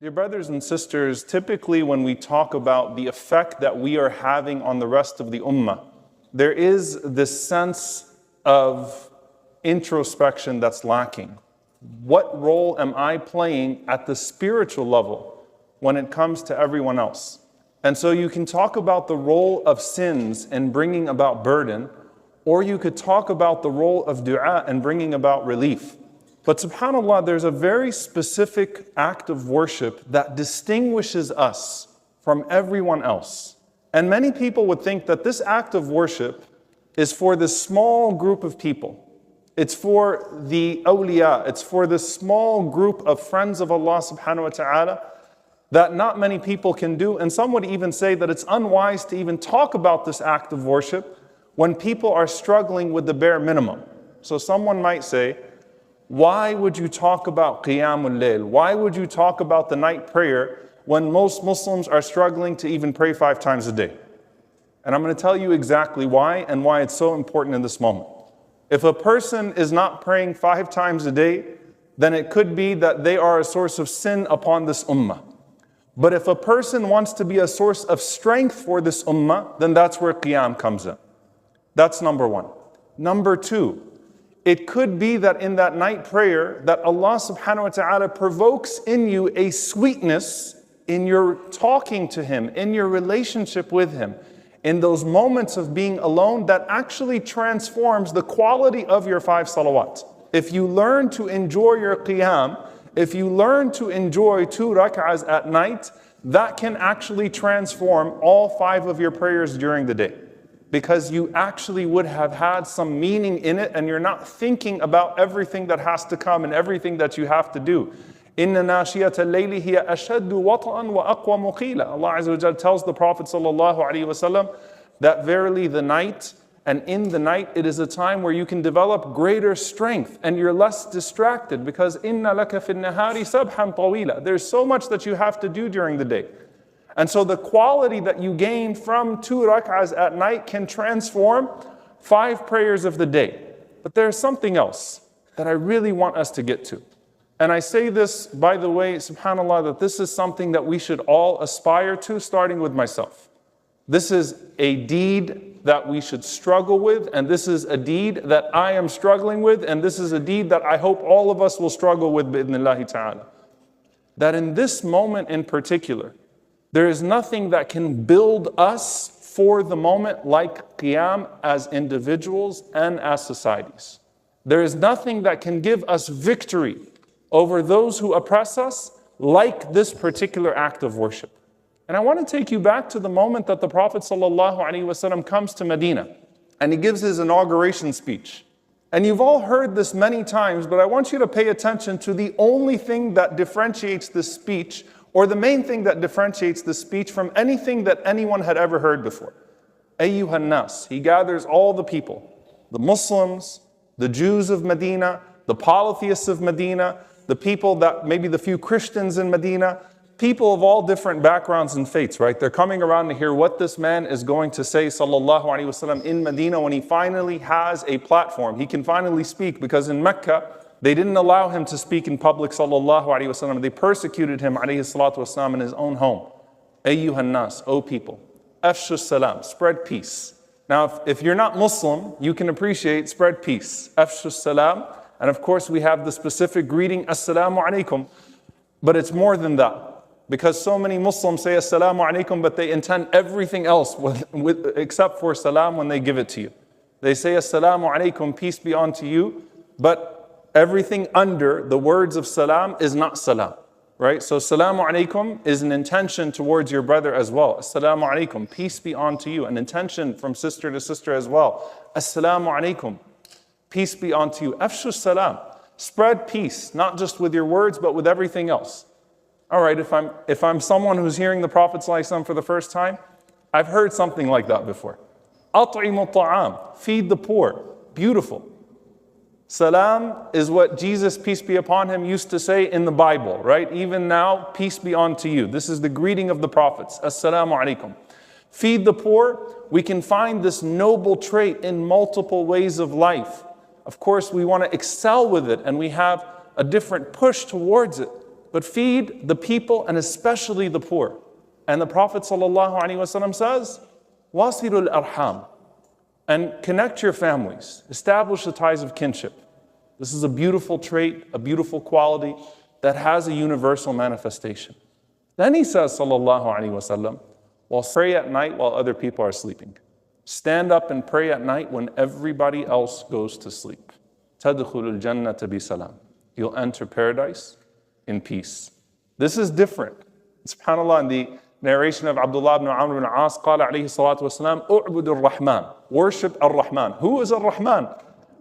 Dear brothers and sisters, typically when we talk about the effect that we are having on the rest of the ummah, there is this sense of introspection that's lacking. What role am I playing at the spiritual level when it comes to everyone else? And so you can talk about the role of sins in bringing about burden, or you could talk about the role of dua and bringing about relief. But subhanAllah, there's a very specific act of worship that distinguishes us from everyone else. And many people would think that this act of worship is for this small group of people. It's for the awliya, it's for this small group of friends of Allah subhanahu wa ta'ala that not many people can do. And some would even say that it's unwise to even talk about this act of worship when people are struggling with the bare minimum. So someone might say, why would you talk about Qiyamul Layl? Why would you talk about the night prayer when most Muslims are struggling to even pray 5 times a day? And I'm going to tell you exactly why and why it's so important in this moment. If a person is not praying 5 times a day, then it could be that they are a source of sin upon this ummah. But if a person wants to be a source of strength for this ummah, then that's where Qiyam comes in. That's number 1. Number 2, it could be that in that night prayer that Allah subhanahu wa ta'ala provokes in you a sweetness in your talking to Him, in your relationship with Him, in those moments of being alone that actually transforms the quality of your 5 salawat. If you learn to enjoy your qiyam, if you learn to enjoy 2 rak'ahs at night, that can actually transform all 5 of your prayers during the day. Because you actually would have had some meaning in it and you're not thinking about everything that has to come and everything that you have to do. Inna nashiyata al-layli hiya ashaddu wat'an wa aqwa muqila. Allah Azza wa Jalla tells the Prophet sallallahu alaihi wasallam that verily the night, and in the night it is a time where you can develop greater strength and you're less distracted, because inna laka fi an-nahari sabhan tawila. There's so much that you have to do during the day. And so the quality that you gain from 2 rak'ahs at night can transform 5 prayers of the day. But there's something else that I really want us to get to. And I say this, by the way, subhanAllah, that this is something that we should all aspire to, starting with myself. This is a deed that we should struggle with, and this is a deed that I am struggling with, and this is a deed that I hope all of us will struggle with, bi'idhnillahi ta'ala. That in this moment in particular, there is nothing that can build us for the moment like Qiyam as individuals and as societies. There is nothing that can give us victory over those who oppress us like this particular act of worship. And I want to take you back to the moment that the Prophet ﷺ comes to Medina and he gives his inauguration speech. And you've all heard this many times, but I want you to pay attention to the only thing that differentiates this speech, or the main thing that differentiates the speech from anything that anyone had ever heard before. Ayyuhan nas, he gathers all the people, the Muslims, the Jews of Medina, the polytheists of Medina, the people that, maybe the few Christians in Medina, people of all different backgrounds and faiths, right? They're coming around to hear what this man is going to say, sallallahu alaihi wasallam, in Medina when he finally has a platform. He can finally speak, because in Mecca, they didn't allow him to speak in public, sallallahu alaihi wasallam. They persecuted him, alayhi salatu wasallam, in his own home. Ayyuhan nas, O people, afshu salam, spread peace. Now, if you're not Muslim, you can appreciate spread peace. Afshu salam, and of course we have the specific greeting, assalamu alaikum, but it's more than that. Because so many Muslims say assalamu alaikum, but they intend everything else except for salam when they give it to you. They say assalamu alaikum, peace be unto you, but everything under the words of salam is not salam, right? So salamu alaikum is an intention towards your brother as well. Assalamu alaikum, peace be unto you, an intention from sister to sister as well. Assalamu alaikum, peace be unto you. Afshu salam, spread peace, not just with your words, but with everything else. All right, if I'm someone who's hearing the Prophet ﷺ for the first time, I've heard something like that before. At'imu ta'am, feed the poor, beautiful. Salam is what Jesus, peace be upon him, used to say in the Bible, right? Even now, peace be unto you. This is the greeting of the prophets. Assalamu alaikum. Feed the poor. We can find this noble trait in multiple ways of life. Of course, we want to excel with it, and we have a different push towards it. but feed the people and especially the poor. And the Prophet ﷺ says, Wasilul arham, and connect your families, establish the ties of kinship. This is a beautiful trait, a beautiful quality that has a universal manifestation. Then he says, sallallahu alaihi wasallam, well, pray at night while other people are sleeping. Stand up and pray at night when everybody else goes to sleep. Tadkhulul jannata bi salam. You'll enter paradise in peace. This is different. SubhanAllah, in the narration of Abdullah ibn Amr ibn As, قال عليه الصلاة والسلام, أعبد الرحمن. Worship Ar-Rahman. Who is Ar-Rahman?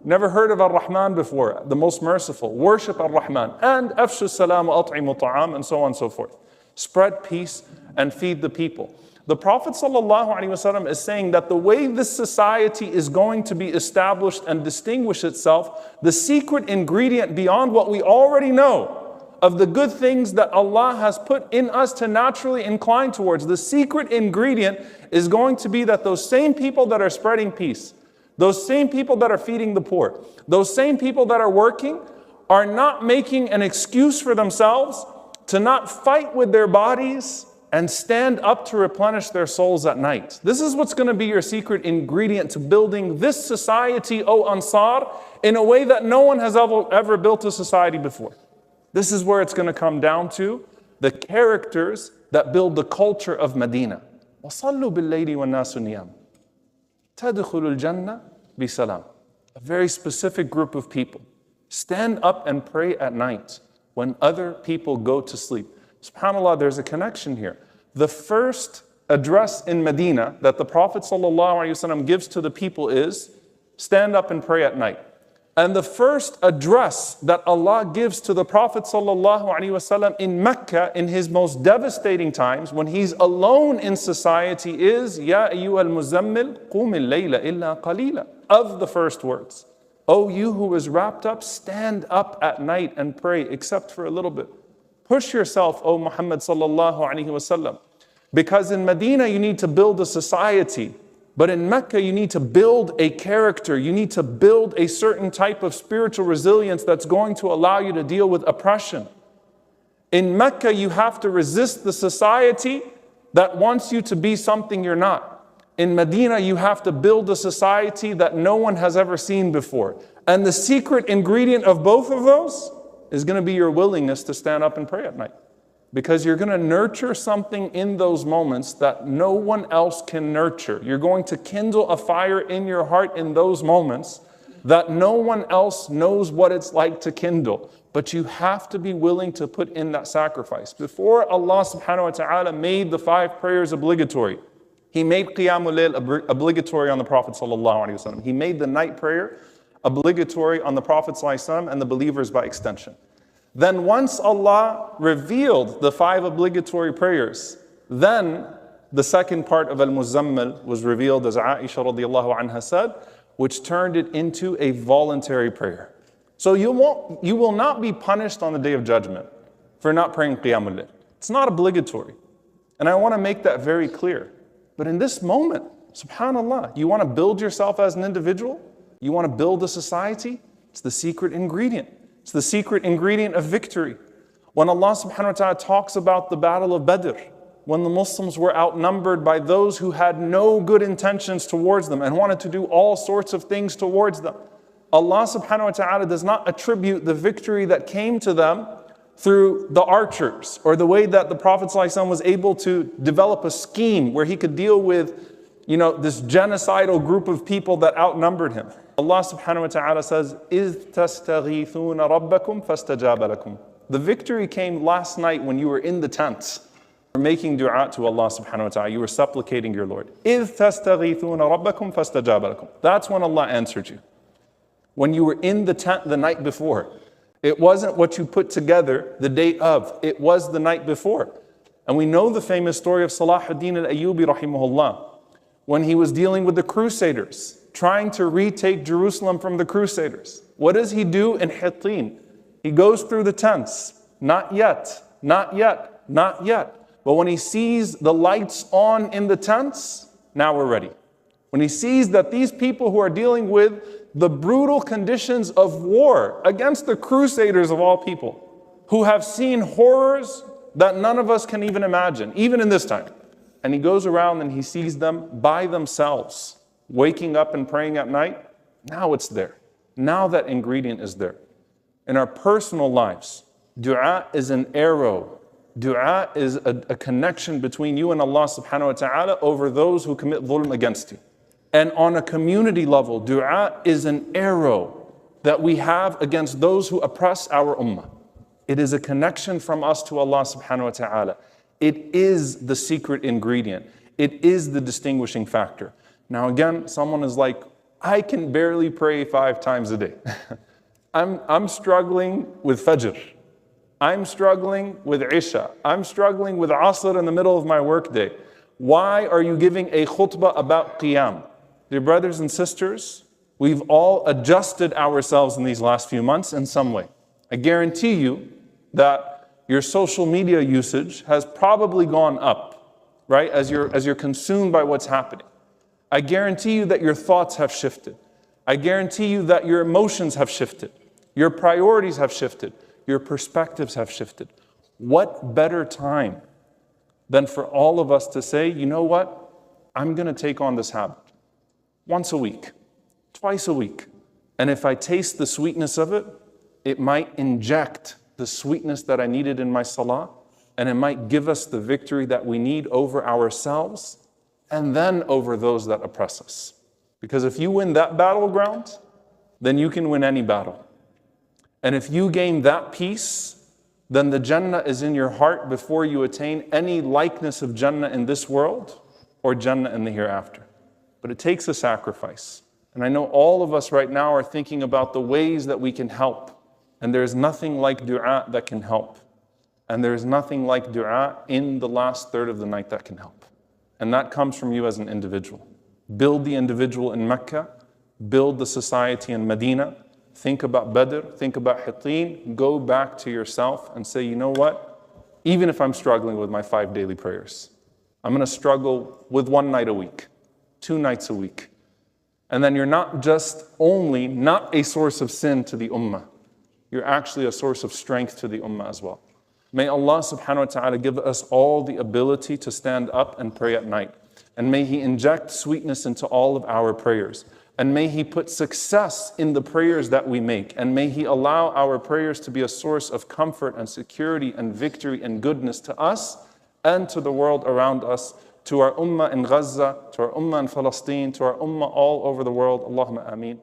Never heard of Ar-Rahman before. The most merciful. Worship Ar-Rahman. And afshu salam wa at'imu ta'am, and so on and so forth. Spread peace and feed the people. The Prophet ﷺ is saying that the way this society is going to be established and distinguish itself, the secret ingredient beyond what we already know of the good things that Allah has put in us to naturally incline towards, the secret ingredient is going to be that those same people that are spreading peace, those same people that are feeding the poor, those same people that are working are not making an excuse for themselves to not fight with their bodies and stand up to replenish their souls at night. This is what's going to be your secret ingredient to building this society, O Ansar, in a way that no one has ever built a society before. This is where it's going to come down to the characters that build the culture of Medina. وَصَلُّوا بِاللَّيْلِ وَالنَّاسُ نِيَامٌ تَدْخُلُوا الْجَنَّةِ بِسَلَامٍ. A very specific group of people. Stand up and pray at night when other people go to sleep. SubhanAllah, there's a connection here. The first address in Medina that the Prophet ﷺ gives to the people is, stand up and pray at night. And the first address that Allah gives to the Prophet ﷺ in Mecca in his most devastating times, when he's alone in society, is, Ya ayyuhal muzammil, qum al-layla illa qalila. Of the first words. O you who is wrapped up, stand up at night and pray, except for a little bit. Push yourself, O Muhammad sallallahu alaihi wasallam. Because in Medina you need to build a society, but in Mecca you need to build a character. You need to build a certain type of spiritual resilience that's going to allow you to deal with oppression. In Mecca you have to resist the society that wants you to be something you're not. In Medina you have to build a society that no one has ever seen before. And the secret ingredient of both of those is going to be your willingness to stand up and pray at night. Because you're going to nurture something in those moments that no one else can nurture. You're going to kindle a fire in your heart in those moments that no one else knows what it's like to kindle. But you have to be willing to put in that sacrifice. Before Allah subhanahu wa ta'ala made the 5 prayers obligatory, He made Qiyamul Layl obligatory on the Prophet sallallahu alaihi wasallam. He made the night prayer obligatory on the Prophet ﷺ and the believers by extension. Then once Allah revealed the 5 obligatory prayers, then the second part of Al-Muzammil was revealed, as Aisha radiallahu anha said, which turned it into a voluntary prayer. So you will not be punished on the Day of Judgment for not praying Qiyamul Layl. It's not obligatory. And I want to make that very clear. But in this moment, subhanAllah, you want to build yourself as an individual? You want to build a society? It's the secret ingredient. It's the secret ingredient of victory. When Allah subhanahu wa ta'ala talks about the battle of Badr, when the Muslims were outnumbered by those who had no good intentions towards them and wanted to do all sorts of things towards them, Allah subhanahu wa ta'ala does not attribute the victory that came to them through the archers or the way that the Prophet ﷺ was able to develop a scheme where he could deal with this genocidal group of people that outnumbered him. Allah subhanahu wa ta'ala says, إِذْ تَسْتَغِيثُونَ رَبَّكُمْ فَاسْتَجَابَ لَكُمْ. The victory came last night when you were in the tent, making dua to Allah subhanahu wa ta'ala. You were supplicating your Lord. إِذْ تَسْتَغِيثُونَ رَبَّكُمْ فَاسْتَجَابَ لَكُمْ. That's when Allah answered you. When you were in the tent the night before. It wasn't what you put together the day of. It was the night before. And we know the famous story of Salahuddin al-Ayyubi rahimahullah, when he was dealing with the Crusaders, trying to retake Jerusalem from the Crusaders. What does he do in Hittin? He goes through the tents. Not yet, not yet, not yet. But when he sees the lights on in the tents, now we're ready. When he sees that these people who are dealing with the brutal conditions of war against the Crusaders of all people, who have seen horrors that none of us can even imagine, even in this time. And he goes around and he sees them by themselves, waking up and praying at night. Now it's there. Now that ingredient is there. In our personal lives, dua is an arrow. Dua is a connection between you and Allah subhanahu wa ta'ala over those who commit dhulm against you. And on a community level, dua is an arrow that we have against those who oppress our ummah. It is a connection from us to Allah subhanahu wa ta'ala. It is the secret ingredient. It is the distinguishing factor. Now again, someone is like, I can barely pray 5 times a day. I'm struggling with Fajr. I'm struggling with Isha. I'm struggling with Asr in the middle of my workday. Why are you giving a khutbah about Qiyam? Dear brothers and sisters, we've all adjusted ourselves in these last few months in some way. I guarantee you that your social media usage has probably gone up, right? As you're consumed by what's happening. I guarantee you that your thoughts have shifted. I guarantee you that your emotions have shifted. Your priorities have shifted. Your perspectives have shifted. What better time than for all of us to say, you know what? I'm going to take on this habit. Once a week, twice a week. And if I taste the sweetness of it, it might inject the sweetness that I needed in my salah, and it might give us the victory that we need over ourselves and then over those that oppress us. Because if you win that battleground, then you can win any battle. And if you gain that peace, then the Jannah is in your heart before you attain any likeness of Jannah in this world or Jannah in the hereafter. But it takes a sacrifice. And I know all of us right now are thinking about the ways that we can help. And there's nothing like dua that can help. And there's nothing like dua in the last third of the night that can help. And that comes from you as an individual. Build the individual in Mecca. Build the society in Medina. Think about Badr. Think about Hittin. Go back to yourself and say, you know what? Even if I'm struggling with my 5 daily prayers, I'm going to struggle with 1 night a week, 2 nights a week. And then you're not just only not a source of sin to the ummah. You're actually a source of strength to the ummah as well. May Allah subhanahu wa ta'ala give us all the ability to stand up and pray at night. And may He inject sweetness into all of our prayers. And may He put success in the prayers that we make. And may He allow our prayers to be a source of comfort and security and victory and goodness to us and to the world around us, to our ummah in Gaza, to our ummah in Palestine, to our ummah all over the world. Allahumma ameen.